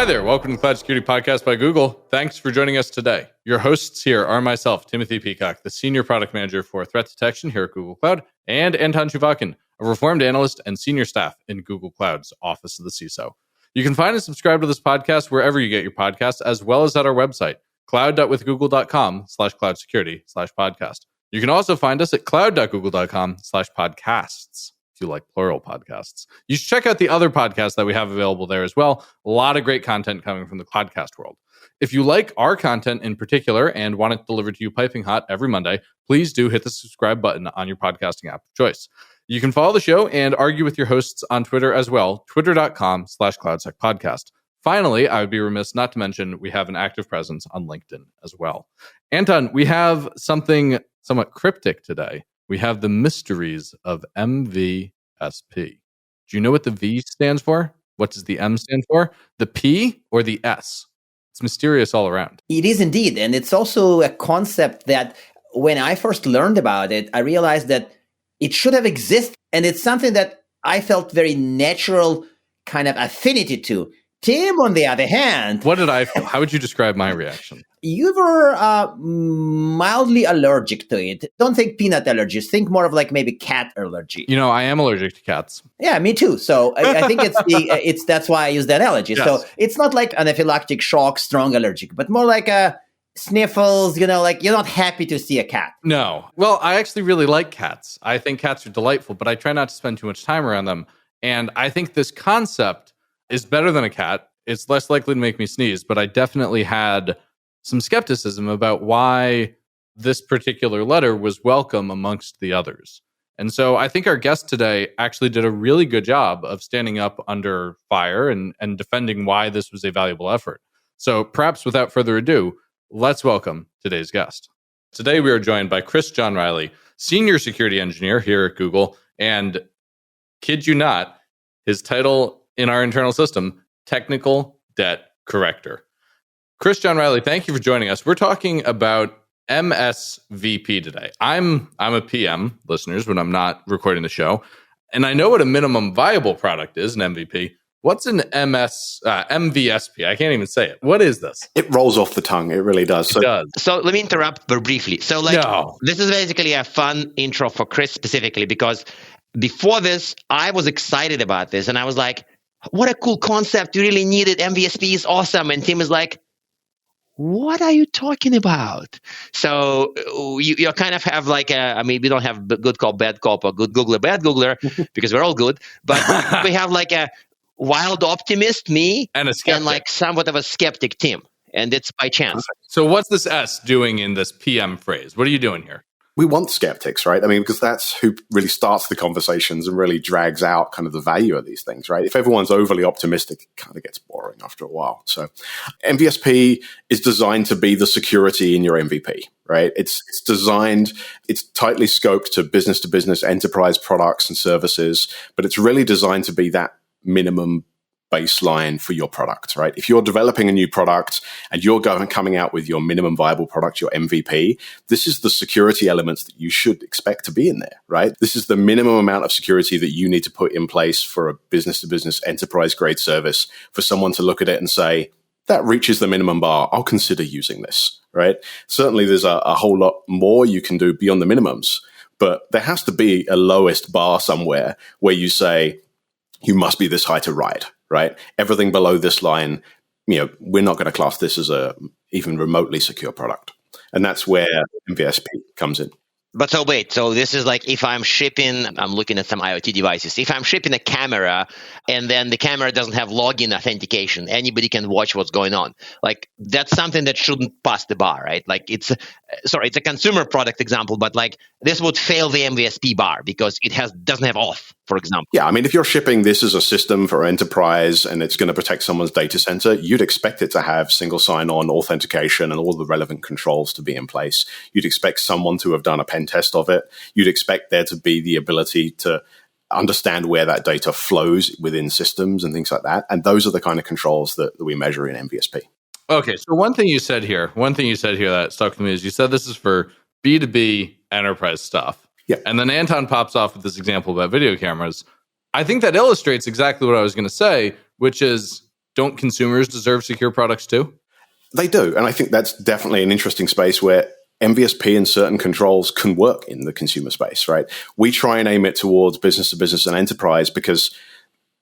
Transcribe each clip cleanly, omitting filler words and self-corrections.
there. Welcome to Cloud Security Podcast by Google. Thanks for joining us today. Your hosts here are myself, Timothy Peacock, the Senior Product Manager for Threat Detection here at Google Cloud, and Anton Chuvakin, a reformed analyst and senior staff in Google Cloud's Office of the CISO. You can find and subscribe to this podcast wherever you get your podcasts, as well as at our website, cloud.withgoogle.com/cloudsecurity/podcast. You can also find us at cloud.google.com/podcasts. If you like plural podcasts. You should check out the other podcasts that we have available there as well. A lot of great content coming from the podcast world. If you like our content in particular and want it delivered to you piping hot every Monday, please do hit the subscribe button on your podcasting app of choice. You can follow the show and argue with your hosts on Twitter as well, twitter.com/cloudsecpodcast. Finally, I would be remiss not to mention we have an active presence on LinkedIn as well. Anton, we have something somewhat cryptic today. We have the mysteries of MVSP. Do you know what the V stands for? What does the M stand for? The P or the S? It's mysterious all around. It is indeed. And it's also a concept that when I first learned about it, I realized that it should have existed. And it's something that I felt very natural kind of affinity to. Tim, on the other hand... What did I feel? How would you describe my reaction? You were mildly allergic to it. Don't think peanut allergies. Think more of like maybe cat allergy. You know, I am allergic to cats. Yeah, me too. So I think that's why I use the analogy. Yes. So it's not like anaphylactic shock, strong allergic, but more like sniffles, like you're not happy to see a cat. No. Well, I actually really like cats. I think cats are delightful, but I try not to spend too much time around them. And I think this concept is better than a cat. It's less likely to make me sneeze, but I definitely had some skepticism about why this particular letter was welcome amongst the others. And so I think our guest today actually did a really good job of standing up under fire and defending why this was a valuable effort. So perhaps without further ado, let's welcome today's guest. Today we are joined by Chris John Riley, Senior Security Engineer here at Google, and kid you not, his title in our internal system, Technical Debt Corrector. Chris John Riley, thank you for joining us. We're talking about MSVP today. I'm a PM, listeners, when I'm not recording the show, and I know what a minimum viable product is, an MVP. What's an MVSP? I can't even say it. What is this? It rolls off the tongue. It really does. It does. So let me interrupt very briefly. So This is basically a fun intro for Chris specifically, because before this, I was excited about this, and I was like, what a cool concept. You really need it. MVSP is awesome. And Tim is like, what are you talking about? So you kind of have like we don't have good cop, bad cop, or good Googler, bad Googler, because we're all good. But we have like a wild optimist, me, and a skeptic, and like somewhat of a skeptic, Tim. And it's by chance. So what's this S doing in this PM phrase? What are you doing here? We want skeptics, right? I mean, because that's who really starts the conversations and really drags out kind of the value of these things, right? If everyone's overly optimistic, it kind of gets boring after a while. So MVSP is designed to be the security in your MVP, right? It's designed, it's tightly scoped to business enterprise products and services, but it's really designed to be that minimum baseline for your product, right? If you're developing a new product and you're coming out with your minimum viable product, your MVP, this is the security elements that you should expect to be in there, right? This is the minimum amount of security that you need to put in place for a business-to-business enterprise grade service for someone to look at it and say, that reaches the minimum bar, I'll consider using this, right? Certainly there's a whole lot more you can do beyond the minimums, but there has to be a lowest bar somewhere where you say, you must be this high to ride, right? Everything below this line, we're not going to class this as a even remotely secure product. And that's where MVSP comes in. But so this is like if I'm looking at some IoT devices. If I'm shipping a camera and then the camera doesn't have login authentication, anybody can watch what's going on. Like that's something that shouldn't pass the bar, right? Like it's a consumer product example, but like this would fail the MVSP bar because it doesn't have auth, for example. Yeah, I mean, if you're shipping this as a system for enterprise and it's going to protect someone's data center, you'd expect it to have single sign-on authentication and all the relevant controls to be in place. You'd expect someone to have done a pen test of it. You'd expect there to be the ability to understand where that data flows within systems and things like that. And those are the kind of controls that we measure in MVSP. Okay, so one thing you said here that stuck with me is you said this is for B2B enterprise stuff. Yeah. And then Anton pops off with this example about video cameras. I think that illustrates exactly what I was going to say, which is don't consumers deserve secure products too? They do. And I think that's definitely an interesting space where MVSP and certain controls can work in the consumer space, right? We try and aim it towards business to business and enterprise because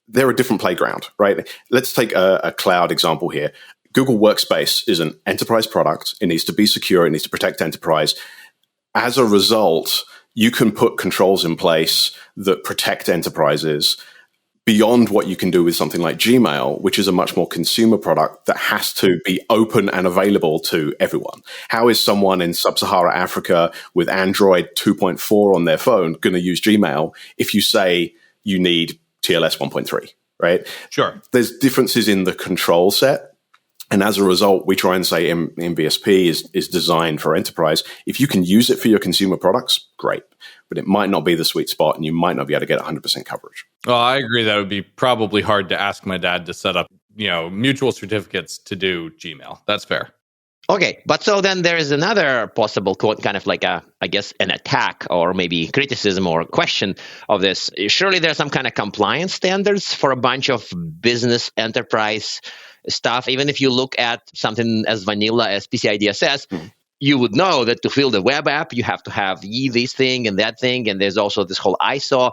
they're a different playground, right? Let's take a cloud example here. Google Workspace is an enterprise product. It needs to be secure. It needs to protect enterprise. As a result, you can put controls in place that protect enterprises beyond what you can do with something like Gmail, which is a much more consumer product that has to be open and available to everyone. How is someone in sub-Saharan Africa with Android 2.4 on their phone going to use Gmail if you say you need TLS 1.3, right? Sure. There's differences in the control set. And as a result, we try and say MVSP is designed for enterprise. If you can use it for your consumer products, great. But it might not be the sweet spot, and you might not be able to get 100% coverage. Well, I agree that it would be probably hard to ask my dad to set up, mutual certificates to do Gmail. That's fair. Okay, but so then there is another possible kind of like an attack or maybe criticism or question of this. Surely there's some kind of compliance standards for a bunch of business enterprise stuff. Even if you look at something as vanilla as PCI DSS, you would know that to fill the web app, you have to have this thing and that thing. And there's also this whole ISO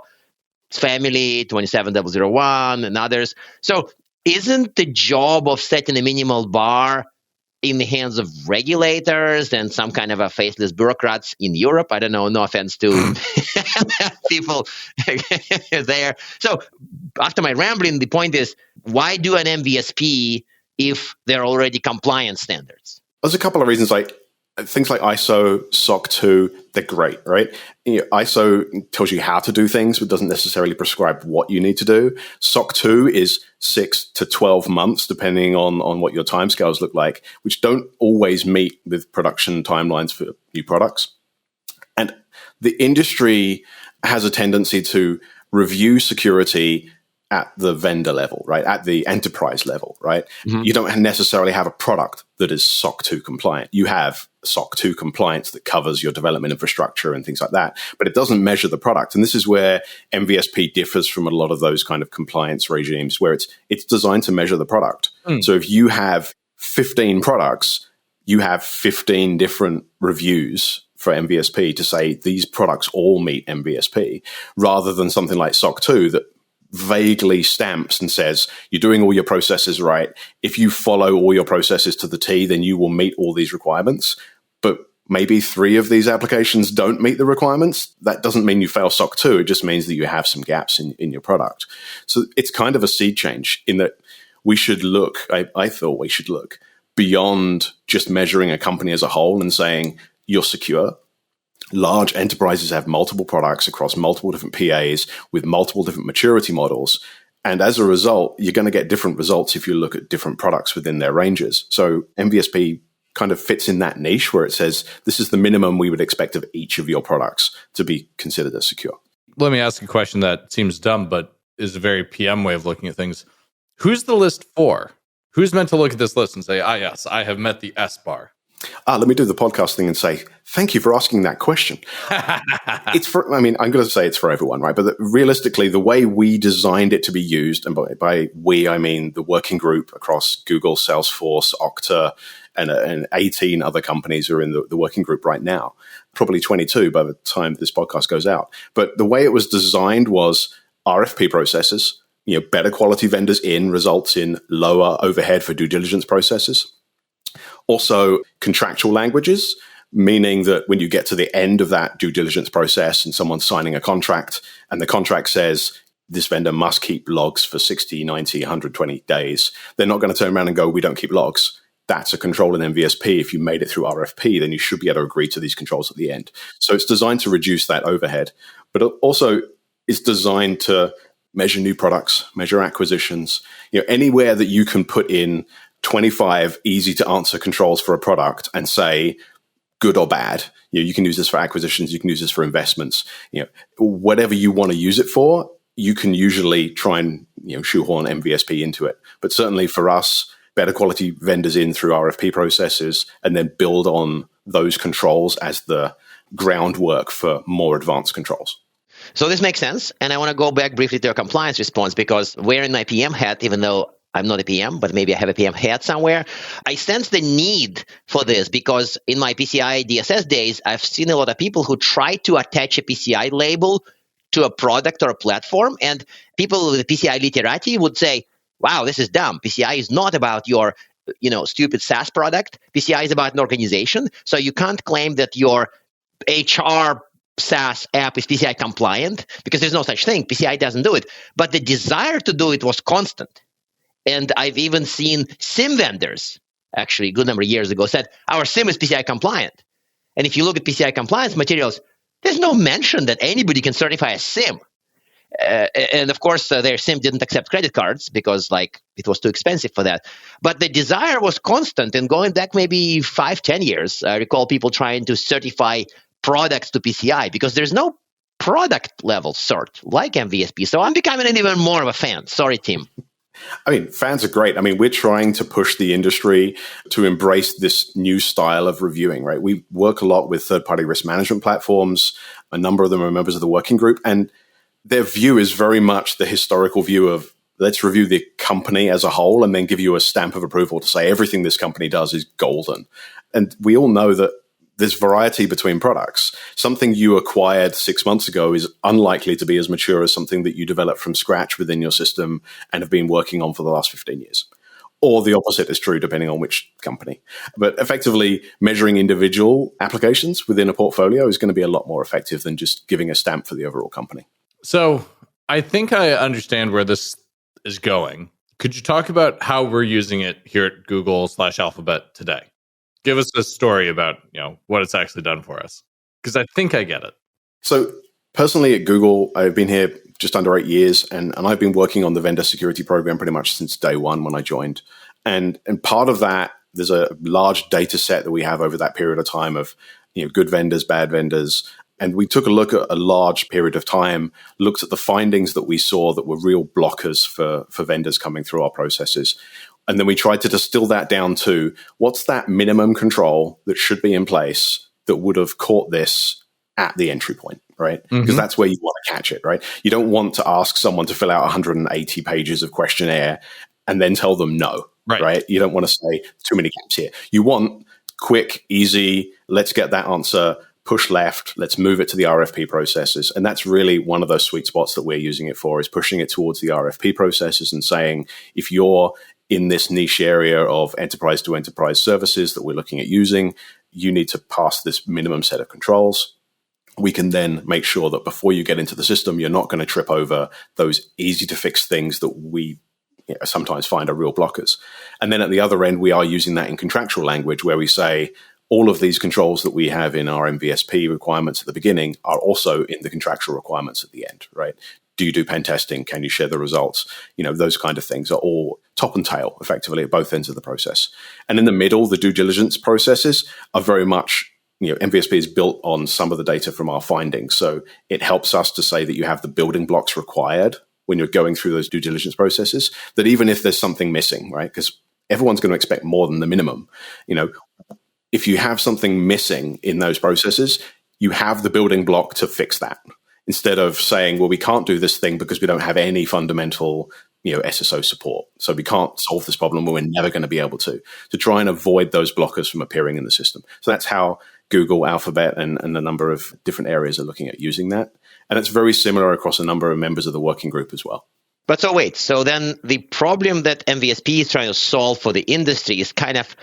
family, 27001 and others. So isn't the job of setting a minimal bar in the hands of regulators and some kind of a faceless bureaucrats in Europe? I don't know, no offense to people there. So after my rambling, the point is, why do an MVSP if there are already compliance standards? There's a couple of reasons. Like things like ISO, SOC 2, they're great, right? ISO tells you how to do things, but doesn't necessarily prescribe what you need to do. SOC 2 is 6 to 12 months, depending on what your timescales look like, which don't always meet with production timelines for new products. And the industry has a tendency to review security at the vendor level, right? At the enterprise level, right? Mm-hmm. You don't necessarily have a product that is SOC 2 compliant. You have SOC 2 compliance that covers your development infrastructure and things like that, but it doesn't measure the product. And this is where MVSP differs from a lot of those kind of compliance regimes where it's designed to measure the product. So if you have 15 products, you have 15 different reviews for MVSP to say these products all meet MVSP, rather than something like SOC 2 that vaguely stamps and says, you're doing all your processes right. If you follow all your processes to the T, then you will meet all these requirements. But maybe 3 of these applications don't meet the requirements. That doesn't mean you fail SOC 2. It just means that you have some gaps in your product. So it's kind of a seed change in that we should look, I thought we should look beyond just measuring a company as a whole and saying, you're secure. Large enterprises have multiple products across multiple different PAs with multiple different maturity models. And as a result, you're going to get different results if you look at different products within their ranges. So MVSP kind of fits in that niche where it says, this is the minimum we would expect of each of your products to be considered as secure. Let me ask a question that seems dumb, but is a very PM way of looking at things. Who's the list for? Who's meant to look at this list and say, yes, I have met the S bar? Let me do the podcast thing and say, thank you for asking that question. I'm going to say it's for everyone, right? But realistically, the way we designed it to be used, and by we, I mean the working group across Google, Salesforce, Okta, and 18 other companies are in the working group right now, probably 22 by the time this podcast goes out. But the way it was designed was RFP processes, better quality vendors in results in lower overhead for due diligence processes. Also, contractual languages, meaning that when you get to the end of that due diligence process and someone's signing a contract and the contract says this vendor must keep logs for 60, 90, 120 days, they're not going to turn around and go, we don't keep logs. That's a control in MVSP. If you made it through RFP, then you should be able to agree to these controls at the end. So it's designed to reduce that overhead, but it also is designed to measure new products, measure acquisitions, anywhere that you can put in 25 easy to answer controls for a product and say good or bad. You can use this for acquisitions. You can use this for investments. Whatever you want to use it for, you can usually try and shoehorn MVSP into it. But certainly for us, better quality vendors in through RFP processes and then build on those controls as the groundwork for more advanced controls. So this makes sense. And I want to go back briefly to your compliance response because wearing my PM hat, even though I'm not a PM, but maybe I have a PM hat somewhere. I sense the need for this because in my PCI DSS days, I've seen a lot of people who try to attach a PCI label to a product or a platform. And people with PCI literati would say, wow, this is dumb. PCI is not about your stupid SaaS product. PCI is about an organization. So you can't claim that your HR SaaS app is PCI compliant because there's no such thing. PCI doesn't do it. But the desire to do it was constant. And I've even seen SIM vendors, actually a good number of years ago, said, our SIM is PCI compliant. And if you look at PCI compliance materials, there's no mention that anybody can certify a SIM. And of course, their SIM didn't accept credit cards because it was too expensive for that. But the desire was constant. And going back maybe 5-10 years, I recall people trying to certify products to PCI because there's no product level cert like MVSP. So I'm becoming an even more of a fan. Sorry, Tim. I mean, fans are great. I mean, we're trying to push the industry to embrace this new style of reviewing, right? We work a lot with third-party risk management platforms. A number of them are members of the working group. And their view is very much the historical view of let's review the company as a whole and then give you a stamp of approval to say everything this company does is golden. And we all know that there's variety between products. Something you acquired 6 months ago is unlikely to be as mature as something that you developed from scratch within your system and have been working on for the last 15 years. Or the opposite is true, depending on which company. But effectively, measuring individual applications within a portfolio is going to be a lot more effective than just giving a stamp for the overall company. So I think I understand where this is going. Could you talk about how we're using it here at Google/Alphabet today? Give us a story about what it's actually done for us, because I think I get it. So personally at Google, I've been here just under 8 years, and I've been working on the vendor security program pretty much since day one when I joined. And part of that, there's a large data set that we have over that period of time of good vendors, bad vendors. And we took a look at a large period of time, looked at the findings that we saw that were real blockers for vendors coming through our processes. And then we tried to distill that down to what's that minimum control that should be in place that would have caught this at the entry point, right? Mm-hmm. Because that's where you want to catch it, right? You don't want to ask someone to fill out 180 pages of questionnaire and then tell them no, right? You don't want to say too many gaps here. You want quick, easy, let's get that answer, push left, let's move it to the RFP processes. And that's really one of those sweet spots that we're using it for, is pushing it towards the RFP processes and saying, if you're in this niche area of enterprise to enterprise services that we're looking at using, you need to pass this minimum set of controls. We can then make sure that before you get into the system, you're not going to trip over those easy to fix things that we sometimes find are real blockers. And then at the other end, we are using that in contractual language where we say, all of these controls that we have in our MVSP requirements at the beginning are also in the contractual requirements at the end, right? Do you do pen testing? Can you share the results? Those kind of things are all top and tail, effectively, at both ends of the process. And in the middle, the due diligence processes are very much, MVSP is built on some of the data from our findings. So it helps us to say that you have the building blocks required when you're going through those due diligence processes, that even if there's something missing, right? Because everyone's going to expect more than the minimum. If you have something missing in those processes, you have the building block to fix that. Instead of saying, well, we can't do this thing because we don't have any fundamental, SSO support. So we can't solve this problem, or we're never going to be able to try and avoid those blockers from appearing in the system. So that's how Google, Alphabet, and a number of different areas are looking at using that. And it's very similar across a number of members of the working group as well. But so then the problem that MVSP is trying to solve for the industry is kind of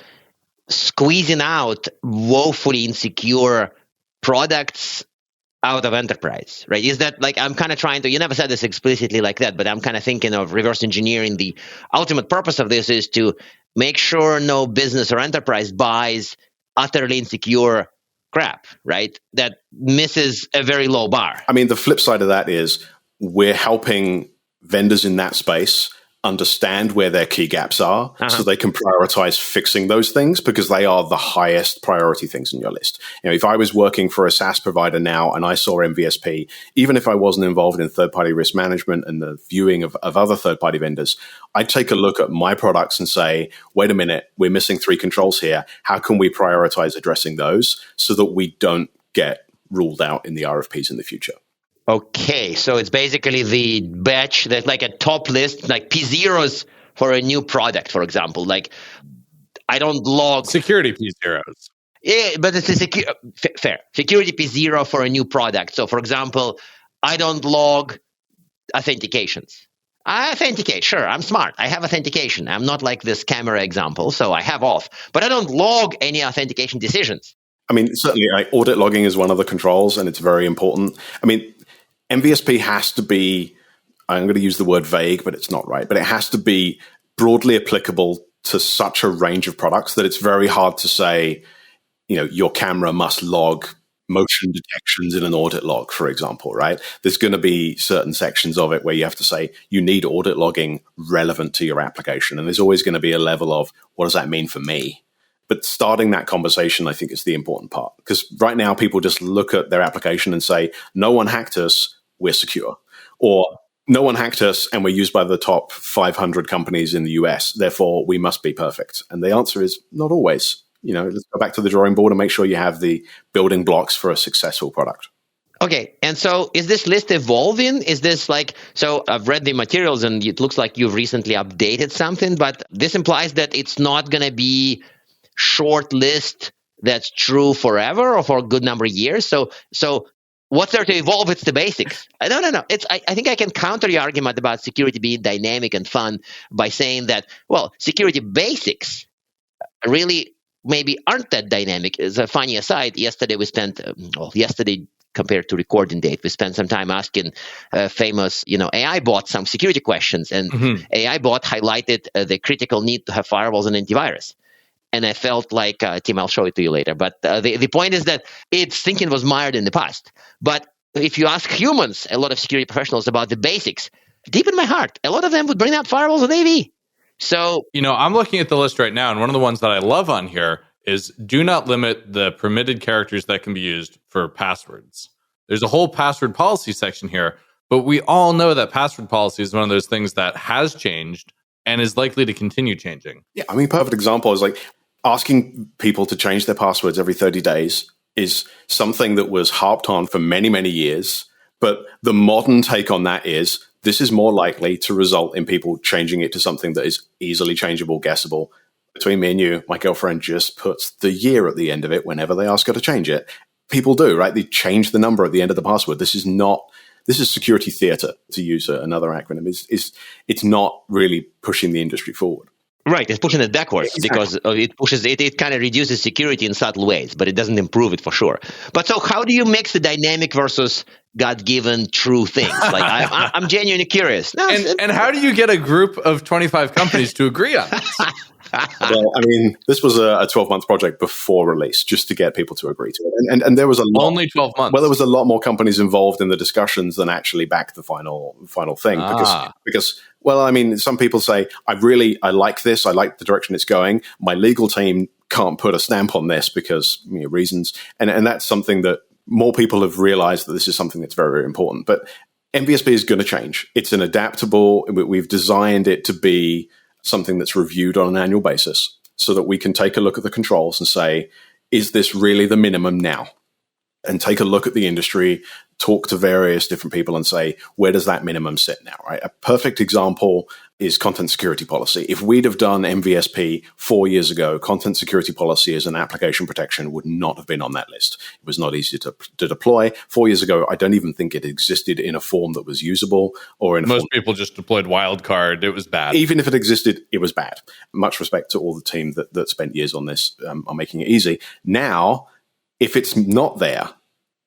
squeezing out woefully insecure products out of enterprise, right? Is that I'm kind of trying to, you never said this explicitly like that, but I'm kind of thinking of reverse engineering. The ultimate purpose of this is to make sure no business or enterprise buys utterly insecure crap, right? That misses a very low bar. I mean, the flip side of that is we're helping vendors in that space understand where their key gaps are so they can prioritize fixing those things, because they are the highest priority things in your list. If I was working for a SaaS provider now and I saw MVSP, even if I wasn't involved in third-party risk management and the viewing of other third-party vendors, I'd take a look at my products and say, wait a minute, we're missing 3 controls here. How can we prioritize addressing those so that we don't get ruled out in the RFPs in the future? Okay, so it's basically the batch that's like a top list, like P0s for a new product, for example. Like, I don't log security P0s. Yeah, but it's a fair security P0 for a new product. So, for example, I don't log authentications. I authenticate, sure, I'm smart. I have authentication. I'm not like this camera example, so I have auth. But I don't log any authentication decisions. I mean, certainly audit logging is one of the controls, and it's very important. I mean, MVSP has to be, I'm going to use the word vague, but it's not right, but it has to be broadly applicable to such a range of products that it's very hard to say, your camera must log motion detections in an audit log, for example, right? There's going to be certain sections of it where you have to say you need audit logging relevant to your application. And there's always going to be a level of, what does that mean for me? But starting that conversation, I think, is the important part. Because right now, people just look at their application and say, no one hacked us, we're secure. Or no one hacked us and we're used by the top 500 companies in the US, therefore we must be perfect. And the answer is not always. Let's go back to the drawing board and make sure you have the building blocks for a successful product. Okay. And so is this list evolving? Is this so I've read the materials and it looks like you've recently updated something, but this implies that it's not going to be short list that's true forever or for a good number of years. So what's there to evolve? It's the basics. No. I think I can counter your argument about security being dynamic and fun by saying that, well, security basics really maybe aren't that dynamic. As a funny aside, yesterday compared to recording date, we spent some time asking famous, AI bot some security questions, and AI bot highlighted the critical need to have firewalls and antivirus. And I felt like, Tim, I'll show it to you later. But the point is that its thinking was mired in the past. But if you ask humans, a lot of security professionals about the basics, deep in my heart, a lot of them would bring up firewalls and AV. So, I'm looking at the list right now, and one of the ones that I love on here is do not limit the permitted characters that can be used for passwords. There's a whole password policy section here, but we all know that password policy is one of those things that has changed and is likely to continue changing. Yeah, I mean, perfect example is like asking people to change their passwords every 30 days is something that was harped on for many, many years. But the modern take on that is this is more likely to result in people changing it to something that is easily changeable, guessable. Between me and you, my girlfriend just puts the year at the end of it whenever they ask her to change it. People do, right? They change the number at the end of the password. This is security theater, to use another acronym. It's not really pushing the industry forward. Right, it's pushing it backwards because it kind of reduces security in subtle ways, but it doesn't improve it for sure. But so how do you mix the dynamic versus God-given true things? Like I'm genuinely curious. No, and how do you get a group of 25 companies to agree on this? Well, I mean, this was a 12-month project before release, just to get people to agree to it. And there was a lot, only 12 months. Well, there was a lot more companies involved in the discussions than actually backed the final thing. Because well, I mean, some people say, I like this. I like the direction it's going. My legal team can't put a stamp on this because reasons. And that's something that more people have realized that this is something that's very, very important. But MVSP is going to change. It's an adaptable. We've designed it to be something that's reviewed on an annual basis so that we can take a look at the controls and say, is this really the minimum now? And take a look at the industry, talk to various different people and say, where does that minimum sit now, right? A perfect example is content security policy. If we'd have done MVSP 4 years ago, content security policy as an application protection would not have been on that list. It was not easy to deploy. 4 years ago, I don't even think it existed in a form that was usable or in most people just deployed wildcard. It was bad. Even if it existed, it was bad. Much respect to all the team that spent years on this, on making it easy. Now, if it's not there,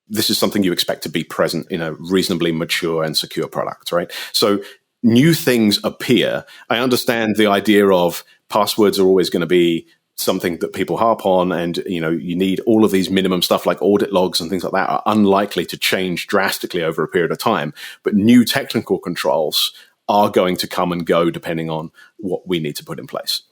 this is something you expect to be present in a reasonably mature and secure product, right? So new things appear. I understand the idea of passwords are always going to be something that people harp on, and you need all of these minimum stuff like audit logs and things like that are unlikely to change drastically over a period of time. But new technical controls are going to come and go depending on what we need to put in place.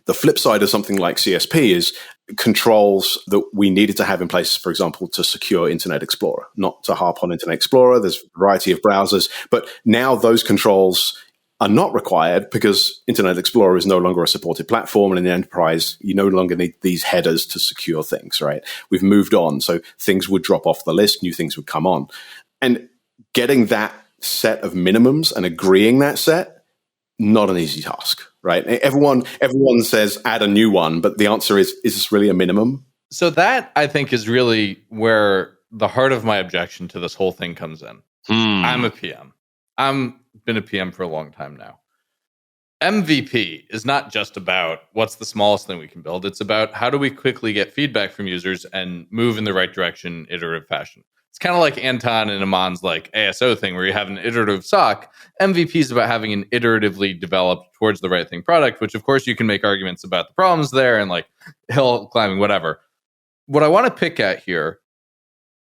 The flip side of something like CSP is controls that we needed to have in place, for example, to secure Internet Explorer, not to harp on Internet Explorer. There's a variety of browsers, but now those controls are not required because Internet Explorer is no longer a supported platform, and in the enterprise, you no longer need these headers to secure things, right? We've moved on, so things would drop off the list, new things would come on. And getting that set of minimums and agreeing that set not an easy task, right? Everyone says add a new one, but the answer is this really a minimum? So that, I think, is really where the heart of my objection to this whole thing comes in. I'm a PM. I've been a PM for a long time now. MVP is not just about what's the smallest thing we can build. It's about how do we quickly get feedback from users and move in the right direction, iterative fashion. It's kind of like Anton and Aman's like ASO thing where you have an iterative SOC. MVP is about having an iteratively developed towards the right thing product, which of course you can make arguments about the problems there and like hill climbing, whatever. What I want to pick at here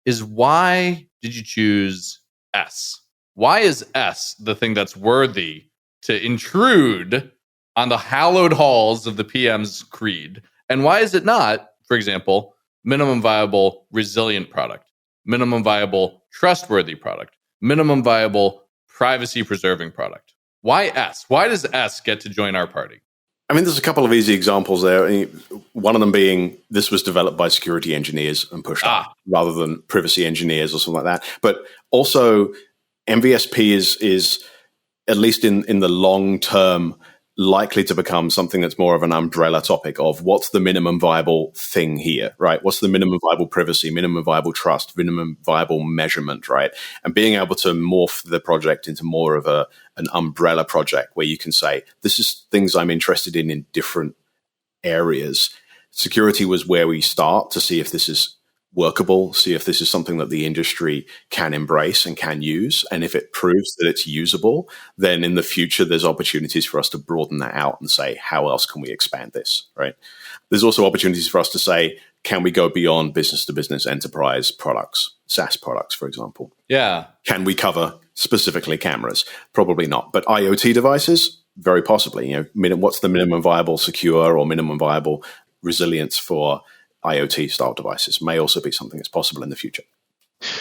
is why did you choose S? Why is S the thing that's worthy to intrude on the hallowed halls of the PM's creed? And why is it not, for example, minimum viable resilient product, minimum viable trustworthy product, minimum viable privacy preserving product? Why S? Why does S get to join our party? I mean, there's a couple of easy examples there. One of them being this was developed by security engineers and pushed up rather than privacy engineers or something like that. But also, MVSP is at least in the long term, likely to become something that's more of an umbrella topic of what's the minimum viable thing here, right? What's the minimum viable privacy, minimum viable trust, minimum viable measurement, right? And being able to morph the project into more of an umbrella project where you can say, this is things I'm interested in different areas. Security was where we start to see if this is workable, see if this is something that the industry can embrace and can use. And if it proves that it's usable, then in the future, there's opportunities for us to broaden that out and say, how else can we expand this, right? There's also opportunities for us to say, can we go beyond business to business enterprise products, SaaS products, for example? Yeah. Can we cover specifically cameras? Probably not. But IoT devices, very possibly. What's the minimum viable secure or minimum viable resilience for IoT style devices may also be something that's possible in the future.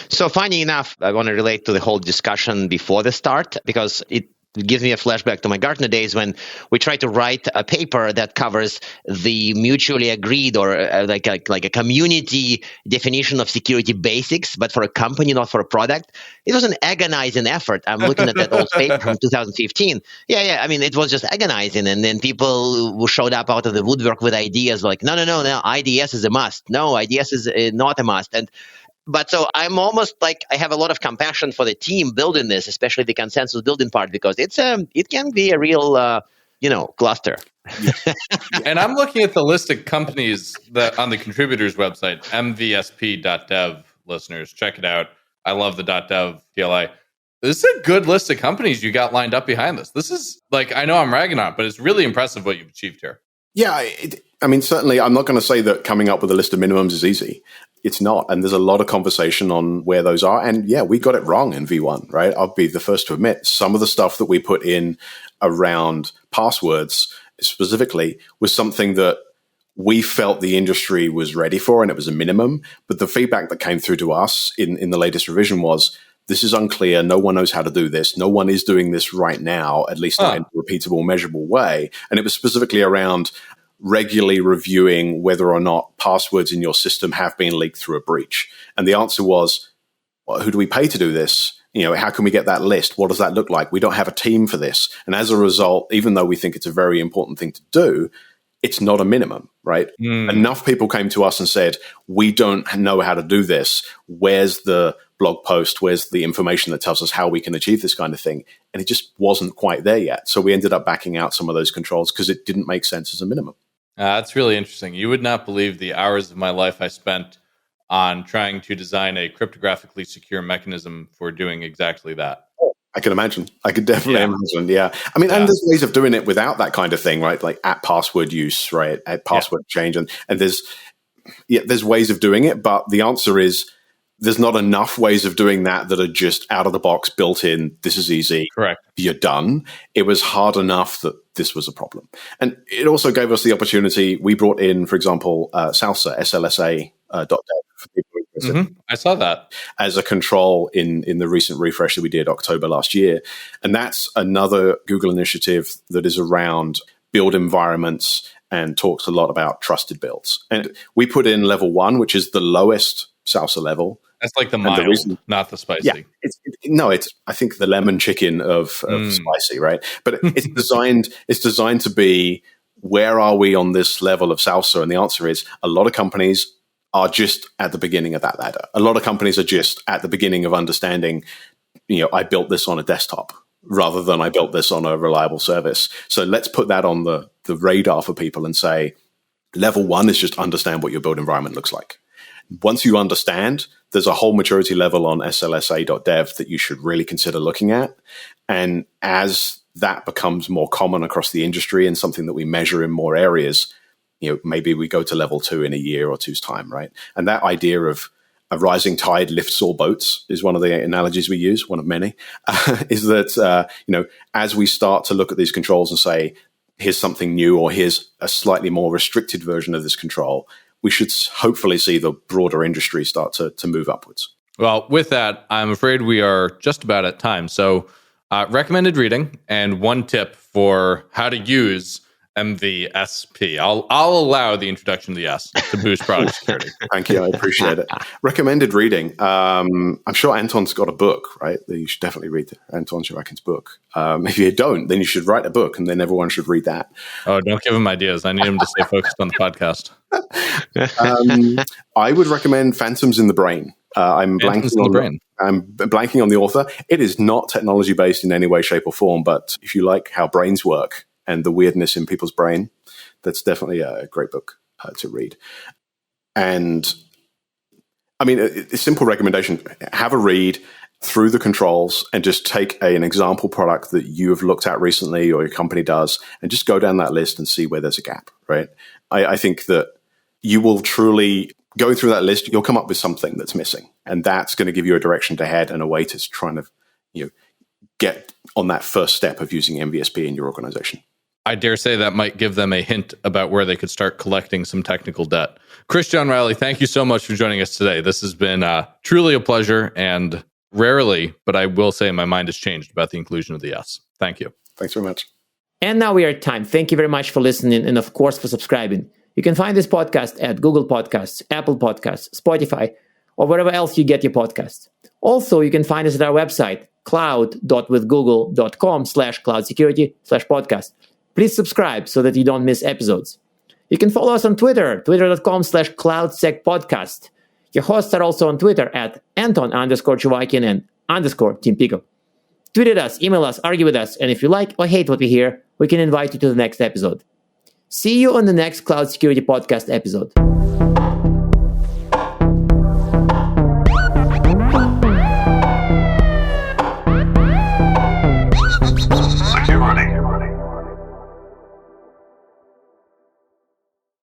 So funny enough, I want to relate to the whole discussion before the start because it gives me a flashback to my Gartner days when we tried to write a paper that covers the mutually agreed or like a community definition of security basics, but for a company, not for a product. It was an agonizing effort. I'm looking at that old paper from 2015. Yeah. I mean, it was just agonizing. And then people who showed up out of the woodwork with ideas like, no, IDS is a must. No, IDS is not a must. But so I'm almost like I have a lot of compassion for the team building this, especially the consensus building part, because it can be a real, cluster. And I'm looking at the list of companies that on the contributors website, mvsp.dev listeners. Check it out. I love the .dev TLI. This is a good list of companies you got lined up behind this. This is like, I know I'm ragging on it, but it's really impressive what you've achieved here. Yeah, I mean, certainly I'm not going to say that coming up with a list of minimums is easy. It's not. And there's a lot of conversation on where those are. And yeah, we got it wrong in V1, right? I'll be the first to admit some of the stuff that we put in around passwords specifically was something that we felt the industry was ready for and it was a minimum. But the feedback that came through to us in the latest revision was, this is unclear. No one knows how to do this. No one is doing this right now, at least not in a repeatable, measurable way. And it was specifically around regularly reviewing whether or not passwords in your system have been leaked through a breach. And the answer was, well, who do we pay to do this? How can we get that list? What does that look like? We don't have a team for this. And as a result, even though we think it's a very important thing to do, it's not a minimum, right? Enough people came to us and said, we don't know how to do this. Where's the blog post? Where's the information that tells us how we can achieve this kind of thing? And it just wasn't quite there yet. So we ended up backing out some of those controls because it didn't make sense as a minimum. That's really interesting. You would not believe the hours of my life I spent on trying to design a cryptographically secure mechanism for doing exactly that. I can imagine. I could definitely imagine. Yeah. I mean, and there's ways of doing it without that kind of thing, right? Like at password use, right? At password change. And there's ways of doing it, but the answer is there's not enough ways of doing that are just out of the box, built in. This is easy. Correct. You're done. It was hard enough that this was a problem. And it also gave us the opportunity. We brought in, for example, Salsa, SLSA, .dev for people interested. I saw that as a control in the recent refresh that we did October last year. And that's another Google initiative that is around build environments and talks a lot about trusted builds. And we put in level 1, which is the lowest Salsa level, That's like the mild, not the spicy. Yeah, it's I think the lemon chicken of spicy, right? But it's designed to be, where are we on this level of salsa? And the answer is, a lot of companies are just at the beginning of that ladder. A lot of companies are just at the beginning of understanding, I built this on a desktop rather than I built this on a reliable service. So let's put that on the radar for people and say, level 1 is just understand what your build environment looks like. Once you understand, there's a whole maturity level on slsa.dev that you should really consider looking at. And as that becomes more common across the industry and something that we measure in more areas, maybe we go to level 2 in a year or two's time, right? And that idea of a rising tide lifts all boats is one of the analogies we use, one of many, is that, as we start to look at these controls and say, here's something new, or here's a slightly more restricted version of this control, we should hopefully see the broader industry start to move upwards. Well, with that, I'm afraid we are just about at time. So recommended reading and one tip for how to use MVSP. I'll allow the introduction of the S to boost product security. Thank you. I appreciate it. Recommended reading. I'm sure Anton's got a book, right? That you should definitely read Anton Shirakin's book. If you don't, then you should write a book, and then everyone should read that. Oh, don't give him ideas. I need him to stay focused on the podcast. I would recommend Phantoms in the Brain. I'm blanking on the author. It is not technology based in any way, shape, or form. But if you like how brains work and the weirdness in people's brain, that's definitely a great book to read. And I mean, a simple recommendation: have a read through the controls and just take an example product that you have looked at recently or your company does, and just go down that list and see where there's a gap. Right? I think that you will truly, going through that list, you'll come up with something that's missing, and that's going to give you a direction to head and a way to try and get on that first step of using MVSP in your organization. I dare say that might give them a hint about where they could start collecting some technical debt. Chris John Riley, thank you so much for joining us today. This has been truly a pleasure, and rarely, but I will say my mind has changed about the inclusion of the S. Thank you. Thanks very much. And now we are at time. Thank you very much for listening, and of course for subscribing. You can find this podcast at Google Podcasts, Apple Podcasts, Spotify, or wherever else you get your podcasts. Also, you can find us at our website, cloud.withgoogle.com/cloudsecurity/podcast. Please subscribe so that you don't miss episodes. You can follow us on Twitter, twitter.com/cloudsecpodcast. Your hosts are also on Twitter at Anton_Chuvakin and _Team Pico. Tweet at us, email us, argue with us, and if you like or hate what we hear, we can invite you to the next episode. See you on the next Cloud Security Podcast episode.